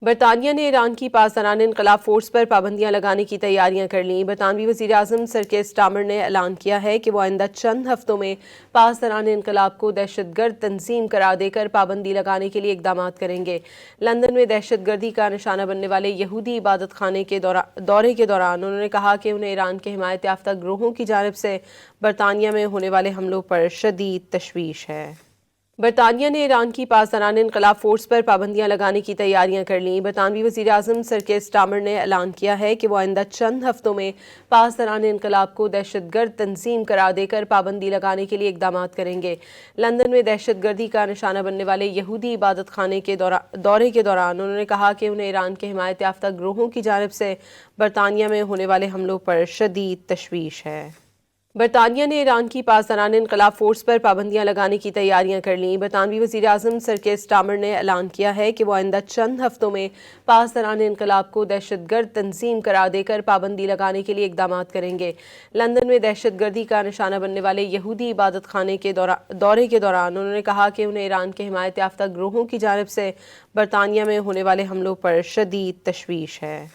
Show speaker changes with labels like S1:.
S1: برطانیہ نے ایران کی پاسداران انقلاب فورس پر پابندیاں لگانے کی تیاریاں کر لیں۔ برطانوی وزیر اعظم سر کیئر سٹارمر نے اعلان کیا ہے کہ وہ آئندہ چند ہفتوں میں پاسداران انقلاب کو دہشت گرد تنظیم قرار دے کر پابندی لگانے کے لیے اقدامات کریں گے۔ لندن میں دہشت گردی کا نشانہ بننے والے یہودی عبادت خانے کے دورے کے دوران انہوں نے کہا کہ انہیں ایران کے حمایت یافتہ گروہوں کی جانب سے برطانیہ میں ہونے والے حملوں پر شدید تشویش ہے۔ برطانیہ نے ایران کی پاسداران انقلاب فورس پر پابندیاں لگانے کی تیاریاں کر لیں۔ برطانوی وزیر اعظم سر کیئر سٹارمر نے اعلان کیا ہے کہ وہ آئندہ چند ہفتوں میں پاسداران انقلاب کو دہشت گرد تنظیم قرار دے کر پابندی لگانے کے لیے اقدامات کریں گے۔ لندن میں دہشت گردی کا نشانہ بننے والے یہودی عبادت خانے کے دورے کے دوران انہوں نے کہا کہ انہیں ایران کے حمایت یافتہ گروہوں کی جانب سے برطانیہ میں ہونے والے حملوں پر شدید تشویش ہے۔ برطانیہ نے ایران کی پاسداران انقلاب فورس پر پابندیاں لگانے کی تیاریاں کر لیں۔ برطانوی وزیر اعظم سر کیئر سٹارمر نے اعلان کیا ہے کہ وہ آئندہ چند ہفتوں میں پاسداران انقلاب کو دہشت گرد تنظیم قرار دے کر پابندی لگانے کے لیے اقدامات کریں گے۔ لندن میں دہشت گردی کا نشانہ بننے والے یہودی عبادت خانے کے دورے کے دوران انہوں نے کہا کہ انہیں ایران کے حمایت یافتہ گروہوں کی جانب سے برطانیہ میں ہونے والے حملوں پر شدید تشویش ہے۔